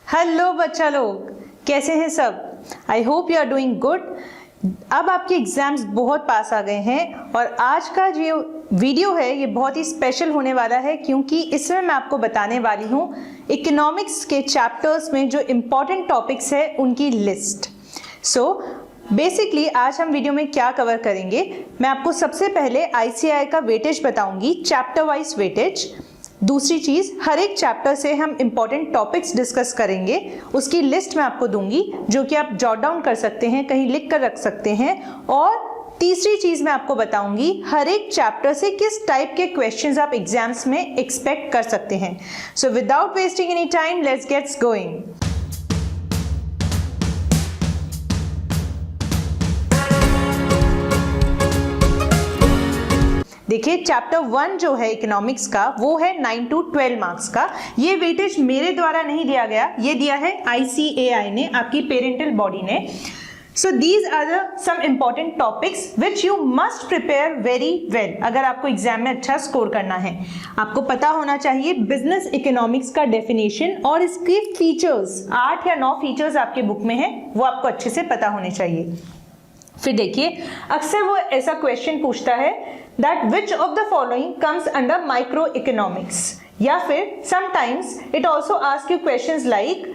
Hello बच्चा लोग, कैसे हैं सब? I hope you are doing good. अब आपके एग्जाम्स बहुत पास आ गए हैं और आज का जो वीडियो है ये बहुत ही स्पेशल होने वाला है, क्योंकि इसमें मैं आपको बताने वाली हूँ इकोनॉमिक्स के चैप्टर्स में जो इम्पॉर्टेंट टॉपिक्स है उनकी लिस्ट। बेसिकली आज हम वीडियो में क्या कवर करेंगे, मैं आपको सबसे पहले आईसीएआई का वेटेज बताऊंगी, चैप्टर वाइज वेटेज। दूसरी चीज, हर एक चैप्टर से हम इंपॉर्टेंट टॉपिक्स डिस्कस करेंगे, उसकी लिस्ट मैं आपको दूंगी जो कि आप जॉट डाउन कर सकते हैं, कहीं लिख कर रख सकते हैं। और तीसरी चीज मैं आपको बताऊंगी हर एक चैप्टर से किस टाइप के क्वेश्चंस आप एग्जाम्स में एक्सपेक्ट कर सकते हैं। So without wasting any time, let's gets going. देखिए, चैप्टर 1 जो है इकोनॉमिक्स का वो है 9 to 12 मार्क्स का। ये वेटेज मेरे द्वारा नहीं दिया गया, ये दिया है आईसीएआई ने, आपकी पेरेंटल बॉडी ने। So these are the some important topics which you must prepare very well. अगर आपको एग्जाम में अच्छा स्कोर करना है, आपको पता होना चाहिए बिजनेस इकोनॉमिक्स का डेफिनेशन और इसके फीचर्स, 8 या 9 फीचर्स आपके बुक में है, वो आपको अच्छे से पता होने चाहिए। फिर देखिए, अक्सर वो ऐसा क्वेश्चन पूछता है that which of the following comes under microeconomics, या फिर sometimes it also asks you questions like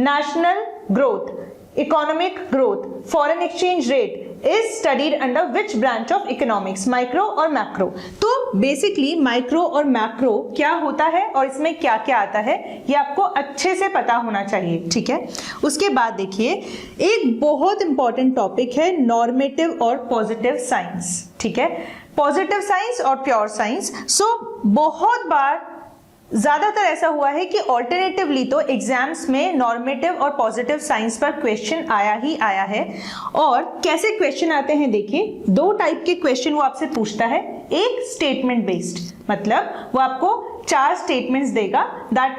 national growth, economic growth, foreign exchange rate is studied under which branch of economics, micro और macro। तो basically micro और macro क्या होता है और इसमें क्या क्या आता है, ये आपको अच्छे से पता होना चाहिए, ठीक है। उसके बाद देखिए, एक बहुत इंपॉर्टेंट टॉपिक है नॉर्मेटिव और पॉजिटिव साइंस, ठीक है, पॉजिटिव साइंस और प्योर साइंस। बहुत बार ज्यादातर ऐसा हुआ है कि ऑल्टरनेटिवली तो एग्जाम्स में नॉर्मेटिव और पॉजिटिव साइंस पर क्वेश्चन आया ही आया है। और कैसे क्वेश्चन आते हैं देखिए, 2 टाइप के क्वेश्चन वो आपसे पूछता है। एक स्टेटमेंट बेस्ड, मतलब वो आपको 4 स्टेटमेंट्स देगा that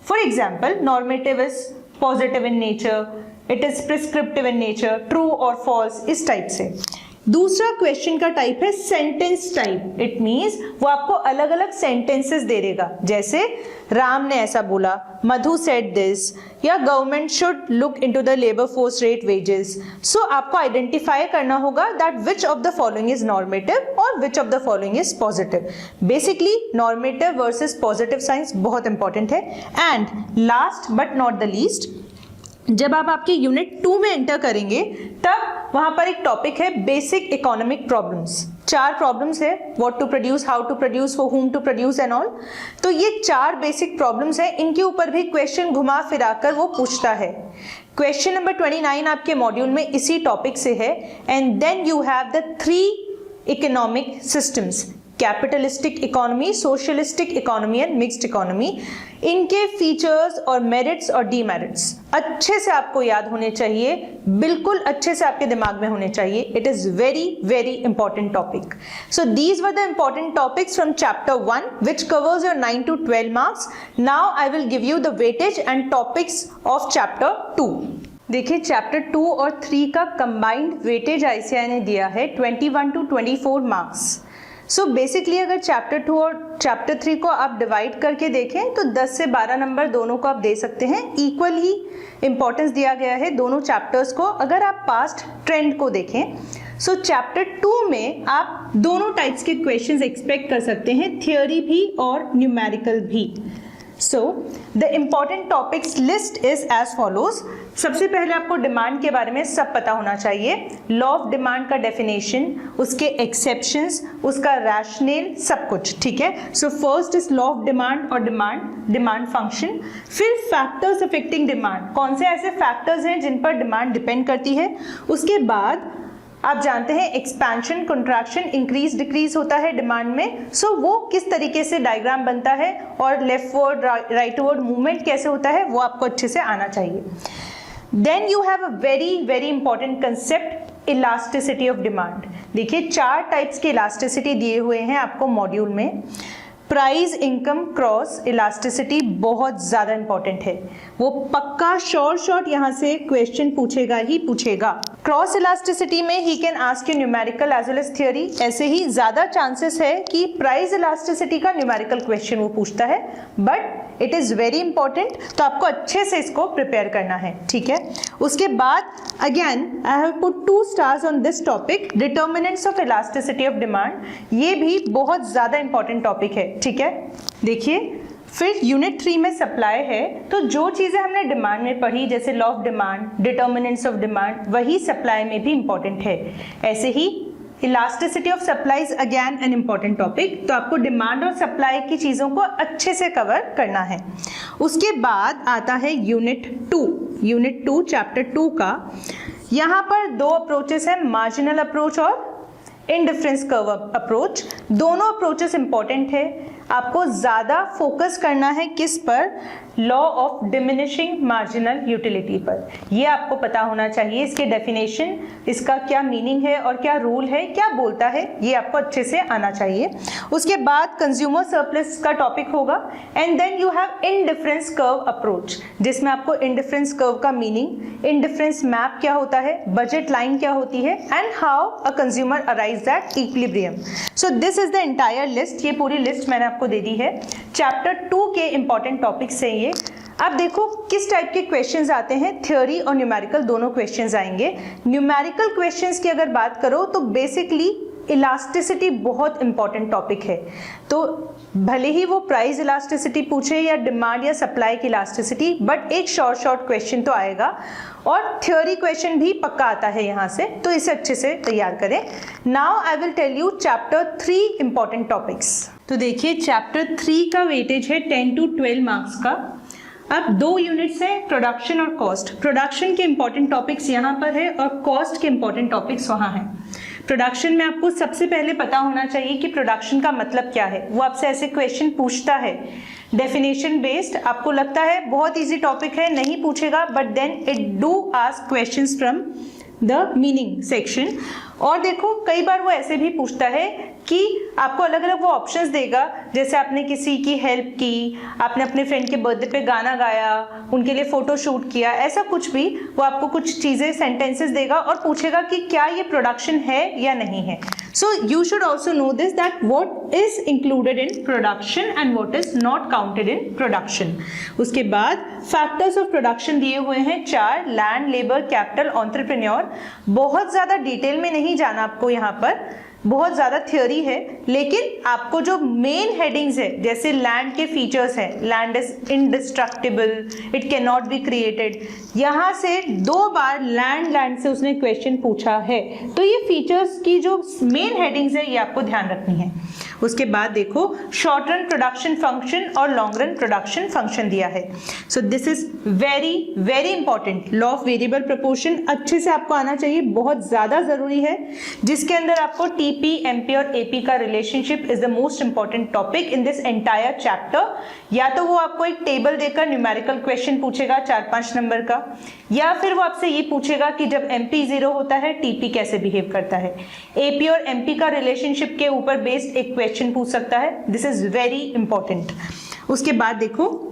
for example normative is positive in nature, it is prescriptive in nature, true और फॉल्स, इस टाइप से। दूसरा क्वेश्चन का टाइप है सेंटेंस टाइप। इट मींस वो आपको अलग अलग सेंटेंसेस दे देगा, जैसे राम ने ऐसा बोला, मधु सेड दिस, या government should look into the labour force rate wages. So आपको आइडेंटिफाई करना होगा that which of the following is normative और which of the following is positive. Basically normative versus positive science बहुत important है। And last but not the least, जब आप आपके unit 2 में एंटर करेंगे तब वहां पर एक टॉपिक है बेसिक इकोनॉमिक प्रॉब्लम्स। 4 प्रॉब्लम्स है, what to produce, how to produce, for whom to produce and all. तो ये 4 बेसिक प्रॉब्लम्स है, इनके ऊपर भी क्वेश्चन घुमा फिरा कर वो पूछता है। क्वेश्चन नंबर 29 आपके मॉड्यूल में इसी टॉपिक से है। And then you have the 3 economic systems, capitalistic economy, socialistic economy and mixed economy. इनके फीचर्स और मेरिट्स और डीमेरिट्स अच्छे से आपको याद होने चाहिए, बिल्कुल अच्छे से आपके दिमाग में होने चाहिए। It is very very important topic. So these were the important topics from chapter 1 which covers your 9 to 12 marks. Now I will give you the weightage and topics of chapter 2। देखिए, चैप्टर 2 और 3 का combined weightage ICAI ने दिया है 21 to 24 marks. So basically अगर chapter 2 और chapter 3 को आप डिवाइड करके देखें तो 10 से 12 नंबर दोनों को आप दे सकते हैं। इक्वल ही इंपॉर्टेंस दिया गया है दोनों चैप्टर्स को। अगर आप पास्ट ट्रेंड को देखें, सो चैप्टर 2 में आप दोनों टाइप्स के क्वेश्चंस एक्सपेक्ट कर सकते हैं, थियोरी भी और न्यूमेरिकल भी। So the important topics list is as follows. सबसे पहले आपको डिमांड के बारे में सब पता होना चाहिए, लॉ ऑफ डिमांड का डेफिनेशन, उसके एक्सेप्शंस, उसका रैशनल, सब कुछ, ठीक है। So first is law of demand और डिमांड फंक्शन। फिर फैक्टर्स अफेक्टिंग डिमांड, कौन से ऐसे फैक्टर्स हैं जिन पर डिमांड डिपेंड करती है। उसके बाद आप जानते हैं एक्सपेंशन, कंट्रैक्शन, इंक्रीज डिक्रीज होता है डिमांड में। सो वो किस तरीके से डायग्राम बनता है और लेफ्टवर्ड राइटवर्ड मूवमेंट कैसे होता है, वो आपको अच्छे से आना चाहिए। Then you have a very very important concept, elasticity of demand. देखिए, 4 टाइप्स के इलास्टिसिटी दिए हुए हैं आपको मॉड्यूल में। प्राइस इनकम क्रॉस इलास्टिसिटी बहुत ज्यादा इंपॉर्टेंट है, वो पक्का शॉर्ट यहाँ से क्वेश्चन पूछेगा ही पूछेगा। क्रॉस इलास्टिसिटी में he can ask you numerical as well as theory, ऐसे ही ज्यादा चांसेस है कि प्राइस इलास्टिसिटी का न्यूमेरिकल क्वेश्चन वो पूछता है, but it is very important, तो आपको अच्छे से इसको प्रिपेयर करना है, ठीक है। उसके बाद again I have put 2 stars on this topic, determinants of elasticity of demand, ये भी बहुत ज्यादा इंपॉर्टेंट टॉपिक है, ठीक है। देखिए फिर यूनिट 3 में सप्लाई है, तो जो चीजें हमने डिमांड में पढ़ी जैसे law of demand, determinants of demand, वही सप्लाई में भी इंपॉर्टेंट है। ऐसे ही elasticity of supply is again an important topic, तो आपको डिमांड और सप्लाई की चीजों को अच्छे से कवर करना है। उसके बाद आता है यूनिट 2 चैप्टर 2 का। यहाँ पर 2 अप्रोचेस है, मार्जिनल अप्रोच और इंडिफरेंस कर्व अप्रोच। दोनों अप्रोचेस इंपॉर्टेंट है, आपको ज्यादा फोकस करना है किस पर, law of diminishing marginal utility पर। ये आपको पता होना चाहिए, इसके डेफिनेशन, इसका क्या मीनिंग है और क्या रूल है, क्या बोलता है, ये आपको अच्छे से आना चाहिए। उसके बाद कंज्यूमर सरप्लस का टॉपिक होगा, and then you have indifference curve approach, जिसमें आपको इनडिफरेंस कर्व का मीनिंग, इनडिफरेंस मैप क्या होता है, बजट लाइन क्या होती है, and how a consumer arrive that equilibrium. So this is the entire list, ये पूरी लिस्ट मैंने आपको दे दी है। चैप्टर 2 के इंपॉर्टेंट टॉपिक्स हैं ये। अब देखो किस टाइप के क्वेश्चंस आते हैं, थ्योरी और न्यूमेरिकल दोनों क्वेश्चंस आएंगे। न्यूमेरिकल क्वेश्चंस की अगर बात करो तो बेसिकली इलास्टिसिटी बहुत इंपॉर्टेंट टॉपिक है, तो भले ही वो प्राइस इलास्टिसिटी पूछे या डिमांड या सप्लाई की इलास्टिसिटी, बट एक शॉर्ट क्वेश्चन तो आएगा, और थ्योरी क्वेश्चन भी पक्का आता है यहाँ से, तो इसे अच्छे से तैयार करें। Now I will tell you chapter 3 important topics. तो देखिए चैप्टर 3 का वेटेज है 10 to 12 मार्क्स का। अब 2 यूनिट्स हैं, प्रोडक्शन और कॉस्ट। प्रोडक्शन के इंपॉर्टेंट टॉपिक्स यहाँ पर है और कॉस्ट के इंपॉर्टेंट टॉपिक्स वहाँ हैं। प्रोडक्शन में आपको सबसे पहले पता होना चाहिए कि प्रोडक्शन का मतलब क्या है, वो आपसे ऐसे क्वेश्चन पूछता है डेफिनेशन बेस्ड। आपको लगता है बहुत इजी टॉपिक है, नहीं पूछेगा, but then it do ask questions from the meaning section. और देखो कई बार वो ऐसे भी पूछता है कि आपको अलग अलग वो ऑप्शंस देगा, जैसे आपने किसी की हेल्प की, आपने अपने फ्रेंड के बर्थडे पे गाना गाया, उनके लिए फोटो शूट किया, ऐसा कुछ भी वो आपको कुछ चीजें सेंटेंसेस देगा और पूछेगा कि क्या ये प्रोडक्शन है या नहीं है। So you should also know this that what is included in production and what is not counted in production. उसके बाद फैक्टर्स ऑफ प्रोडक्शन दिए हुए हैं 4, लैंड, लेबर, कैपिटल, एंटरप्रेन्योर। बहुत ज्यादा डिटेल में नहीं जाना आपको, यहाँ पर बहुत ज्यादा थ्योरी है, लेकिन आपको जो मेन हेडिंग्स है, जैसे लैंड के फीचर्स हैं, land is indestructible, it can not be created, यहाँ से 2 बार लैंड से उसने क्वेश्चन पूछा है, तो ये फीचर्स की जो मेन हेडिंग्स है ये आपको ध्यान रखनी है। उसके बाद देखो शॉर्ट रन प्रोडक्शन फंक्शन और लॉन्ग रन प्रोडक्शन फंक्शन दिया है। सो this is very very important. Law of variable proportion अच्छे से आपको आना चाहिए, बहुत ज्यादा जरूरी है, जिसके अंदर आपको टीपी, एमपी और एपी का relationship is the most important topic in this entire chapter. या तो वो आपको एक टेबल देकर न्यूमेरिकल क्वेश्चन पूछेगा 4-5 नंबर का, या फिर वो आपसे ये पूछेगा कि जब एमपी 0 होता है टीपी कैसे बिहेव करता है। एपी और एमपी का रिलेशनशिप के ऊपर बेस्ड एक क्वेश्चन पूछ सकता है, दिस इज वेरी इंपॉर्टेंट। उसके बाद देखो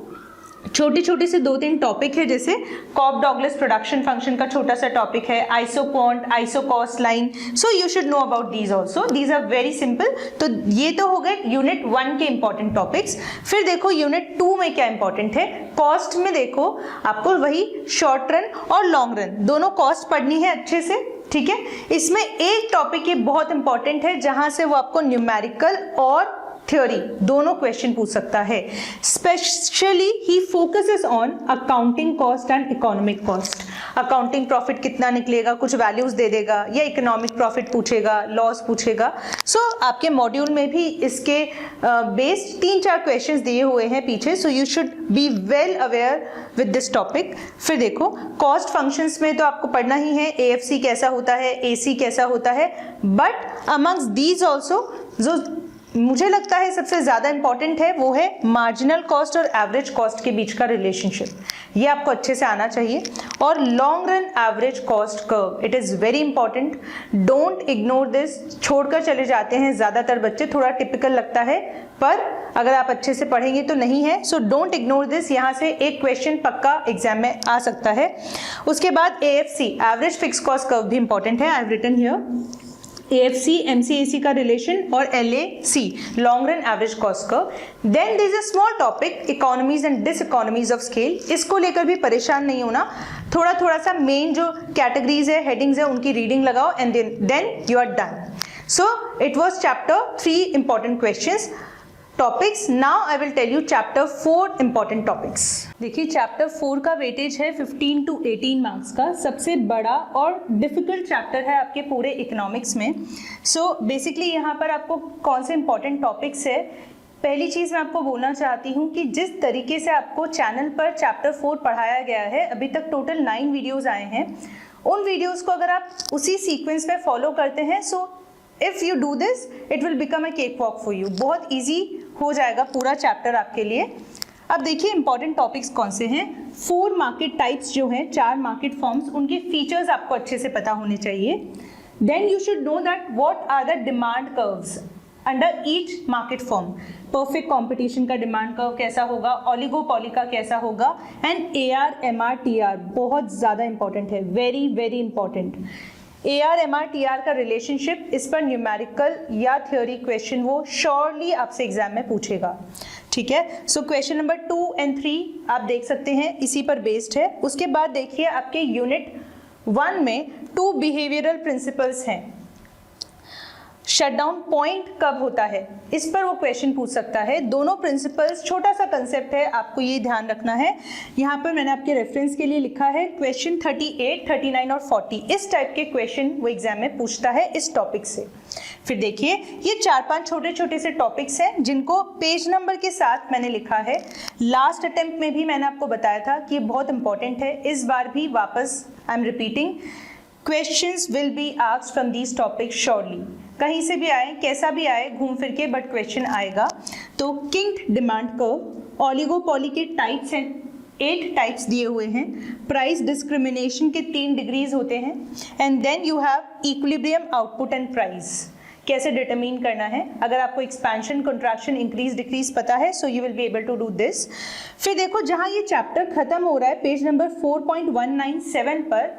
छोटे छोटे से 2-3 टॉपिक है, जैसे कॉप डॉगलेस प्रोडक्शन फंक्शन का छोटा सा टॉपिक है, isoquant, iso cost line, so you should know about these also, these are very simple. तो ये तो हो गए यूनिट 1 के इंपॉर्टेंट टॉपिक्स। फिर देखो यूनिट 2 में क्या इंपॉर्टेंट है। कॉस्ट में देखो आपको वही शॉर्ट रन और लॉन्ग रन दोनों कॉस्ट पढ़नी है अच्छे से, ठीक है। इसमें एक टॉपिक ये बहुत इंपॉर्टेंट है, जहां से वो आपको न्यूमेरिकल और थ्योरी दोनों क्वेश्चन पूछ सकता है। Specially he focuses on accounting cost and economic cost. Accounting profit कितना निकलेगा, कुछ वैल्यूज दे देगा, या इकोनॉमिक प्रॉफिट पूछेगा, लॉस पूछेगा। सो आपके मॉड्यूल में भी इसके बेस्ड 3-4 क्वेश्चंस दिए हुए हैं पीछे, सो you should be well aware with this topic. फिर देखो कॉस्ट फंक्शंस में तो आपको पढ़ना ही है, एएफसी कैसा होता है, एसी कैसा होता है, बट अमंग्स दीज ऑल्सो जो मुझे लगता है सबसे ज्यादा इंपॉर्टेंट है वो है मार्जिनल कॉस्ट और एवरेज कॉस्ट के बीच का रिलेशनशिप, ये आपको अच्छे से आना चाहिए। और long run average cost curve, it is very important, don't ignore this. छोड़कर चले जाते हैं ज़्यादातर बच्चे, थोड़ा टिपिकल लगता है पर अगर आप अच्छे से पढ़ेंगे तो नहीं है, सो डोंट इग्नोर दिस। यहाँ से एक क्वेश्चन पक्का एग्जाम में आ सकता है। उसके बाद AFC average fixed cost curve भी इंपॉर्टेंट है, I have written here. AFC MCAC का रिलेशन और LAC long run average cost curve. Then there is a small topic economies and diseconomies of scale, इसको लेकर भी परेशान नहीं होना, थोड़ा सा मेन जो कैटेगरीज है, हेडिंग्स है, उनकी रीडिंग लगाओ and then you are done. So it was chapter 3 important questions topics. Now I will tell you chapter 4 important topics. देखिए चैप्टर 4 का वेटेज है 15 to 18 मार्क्स का, सबसे बड़ा और डिफिकल्ट चैप्टर है आपके पूरे इकोनॉमिक्स में। सो बेसिकली यहाँ पर आपको कौन से इंपॉर्टेंट टॉपिक्स है, पहली चीज़ मैं आपको बोलना चाहती हूँ कि जिस तरीके से आपको चैनल पर चैप्टर 4 पढ़ाया गया है, अभी तक टोटल 9 वीडियोज़ आए हैं, उन वीडियोज़ को अगर आप उसी सीक्वेंस में फॉलो करते हैं, so if you do this it will become a cake walk for you, बहुत ईजी हो जाएगा पूरा चैप्टर आपके लिए। अब देखिए इंपॉर्टेंट टॉपिक्स कौन से हैं। 4 मार्केट टाइप्स जो हैं, 4 मार्केट फॉर्म्स, उनके फीचर्स आपको अच्छे से पता होने चाहिए। Then you should know that what are the demand curves under each market form. Perfect competition का डिमांड कर्व कैसा होगा, ओलिगोपॉली का कैसा होगा, एंड AR MR TR बहुत ज़्यादा इंपॉर्टेंट है, very very important. AR MR TR का रिलेशनशिप, इस पर न्यूमेरिकल या थ्योरी क्वेश्चन वो श्योरली आपसे एग्जाम में पूछेगा, ठीक है। सो क्वेश्चन नंबर 2 and 3 आप देख सकते हैं, इसी पर बेस्ड है। उसके बाद देखिए आपके यूनिट 1 में 2 बिहेवियरल प्रिंसिपल्स हैं। शटडाउन पॉइंट कब होता है, इस पर वो क्वेश्चन पूछ सकता है। दोनों प्रिंसिपल्स, छोटा सा कंसेप्ट है, आपको ये ध्यान रखना है। यहाँ पर मैंने आपके रेफरेंस के लिए लिखा है क्वेश्चन 38, 39 और 40, इस टाइप के क्वेश्चन वो एग्जाम में पूछता है इस टॉपिक से। फिर देखिए ये 4-5 छोटे छोटे से टॉपिक्स हैं जिनको पेज नंबर के साथ मैंने लिखा है। लास्ट अटेम्प्ट में भी मैंने आपको बताया था कि ये बहुत इंपॉर्टेंट है, इस बार भी वापस I am repeating, questions will be asked from these topics surely. कहीं से भी आए, कैसा भी आए, घूम फिर के, बट क्वेश्चन आएगा। तो किंक्ड डिमांड कर्व, ओलिगोपॉली के टाइप्स हैं, 8 टाइप्स दिए हुए हैं। प्राइस डिस्क्रिमिनेशन के 3 डिग्रीज होते हैं। And then you have equilibrium output and price, कैसे डिटरमिन करना है। अगर आपको एक्सपेंशन, कंट्रैक्शन, इंक्रीज डिक्रीज पता है, so you will be able to do this. फिर देखो जहाँ ये चैप्टर खत्म हो रहा है, पेज नंबर 4.197 पर,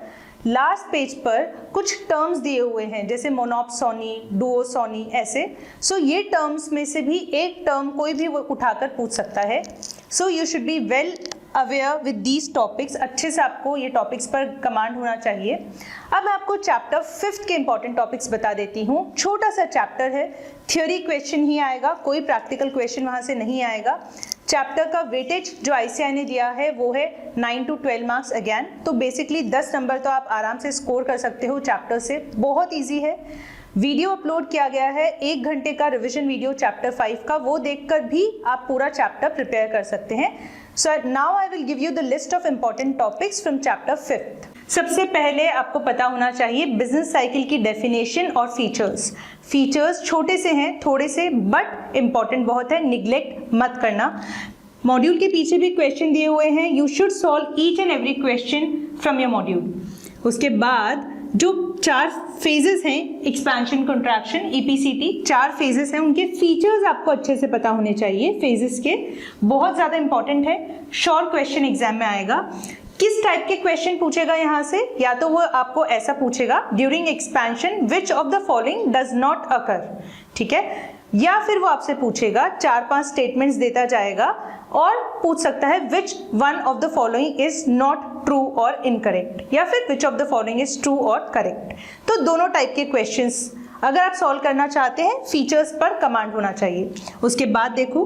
लास्ट पेज पर कुछ टर्म्स दिए हुए हैं, जैसे मोनोप्सोनी, डुओसोनी, ऐसे। सो ये टर्म्स में से भी एक टर्म कोई भी वो उठाकर पूछ सकता है। So you should be well aware with these topics, अच्छे से आपको ये टॉपिक्स पर कमांड होना चाहिए। अब मैं आपको चैप्टर 5 के इंपॉर्टेंट टॉपिक्स बता देती हूँ। छोटा सा चैप्टर है, थ्योरी क्वेश्चन ही आएगा, कोई प्रैक्टिकल क्वेश्चन वहाँ से नहीं आएगा। चैप्टर का वेटेज जो ICAI ने दिया है वो है 9 to 12 मार्क्स अगेन, तो बेसिकली 10 नंबर तो आप आराम से स्कोर कर सकते हो चैप्टर से, बहुत ईजी है। वीडियो अपलोड किया गया है, 1 घंटे का रिविजन वीडियो चैप्टर 5 का, वो देखकर भी आप पूरा चैप्टर प्रिपेयर कर सकते हैं। So now I will give you the list of important topics from chapter 5। सबसे पहले आपको पता होना चाहिए बिजनेस साइकिल की डेफिनेशन और फीचर्स। फीचर्स छोटे से हैं थोड़े से, बट इंपॉर्टेंट बहुत है, निग्लेक्ट मत करना। मॉड्यूल के पीछे भी क्वेश्चन दिए हुए हैं, you should solve each and every question from your module. उसके बाद जो 4 फेजेस हैं, एक्सपेंशन, कंट्रैक्शन, EPCT, 4 फेजेस हैं, उनके फीचर्स आपको अच्छे से पता होने चाहिए। फेजेस के बहुत ज़्यादा इंपॉर्टेंट है, श्योर क्वेश्चन एग्जाम में आएगा। किस टाइप के क्वेश्चन पूछेगा यहाँ से, या तो वो आपको ऐसा पूछेगा during expansion which of the following does not occur, ठीक है, या फिर वो आपसे पूछेगा 4-5 स्टेटमेंट्स देता जाएगा और पूछ सकता है which one of the following is not true और इनकरेक्ट, या फिर विच of the following is true और करेक्ट। तो दोनों टाइप के क्वेश्चंस अगर आप सॉल्व करना चाहते हैं, फीचर्स पर कमांड होना चाहिए। उसके बाद देखो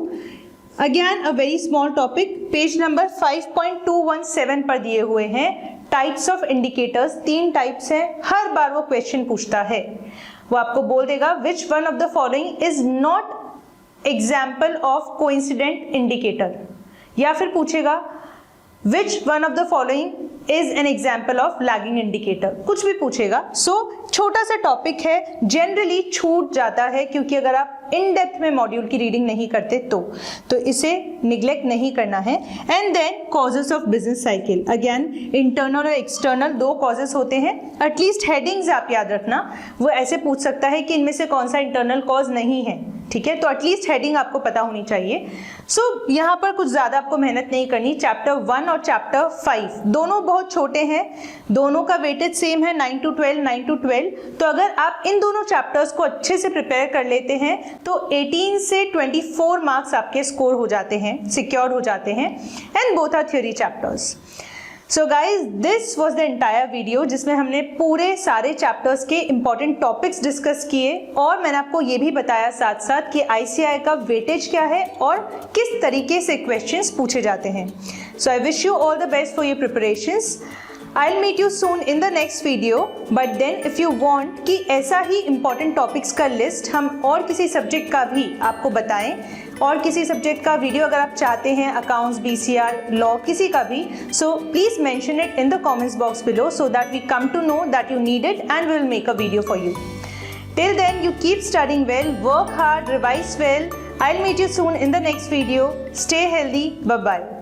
again a very small topic, page number 5.217 पर दिए हुए हैं टाइप्स ऑफ इंडिकेटर्स। 3 टाइप्स हैं, हर बार वो क्वेश्चन पूछता है। वो आपको बोल देगा which one of the following is not example of coincident indicator, या फिर पूछेगा which one of the following is an example of lagging indicator, कुछ भी पूछेगा। सो छोटा सा टॉपिक है, जनरली छूट जाता है क्योंकि अगर आप इन डेप्थ में मॉड्यूल की रीडिंग नहीं करते तो इसे निग्लेक्ट नहीं करना है। And then causes of business cycle, again internal और एक्सटर्नल दो कॉजेस होते हैं। एटलीस्ट हेडिंग्स आप याद रखना, वो ऐसे पूछ सकता है कि इनमें से कौन सा इंटरनल कॉज नहीं है, ठीक है, तो एटलीस्ट हेडिंग आपको पता होनी चाहिए। सो यहाँ पर कुछ ज़्यादा आपको मेहनत नहीं करनी। चैप्टर 1 और चैप्टर 5 दोनों बहुत छोटे हैं, दोनों का वेटेज सेम है 9 to 12, 9 to 12। तो अगर आप इन दोनों चैप्टर्स को अच्छे से प्रिपेयर कर लेते हैं तो 18 से 24 मार्क्स आपके स्कोर हो जाते हैं, सिक्योर हो जाते हैं। And both are theory chapters. So guys, this was the entire video जिसमें हमने पूरे सारे चैप्टर्स के इंपॉर्टेंट टॉपिक्स डिस्कस किए और मैंने आपको ये भी बताया साथ साथ कि ICAI का वेटेज क्या है और किस तरीके से क्वेश्चंस पूछे जाते हैं। So I wish you all the best for your preparations. I'll meet you soon in the next video, but then if you want कि ऐसा ही important topics का list हम और किसी सब्जेक्ट का भी आपको बताएं, और किसी सब्जेक्ट का वीडियो अगर आप चाहते हैं, अकाउंट्स, BCR, लॉ, किसी का भी, so please mention it in the comments box below so that we come to know that you need it and we'll make a video for you. Till then, you keep studying well, work hard, revise well. I'll meet you soon in the next video. Stay healthy. Bye-bye.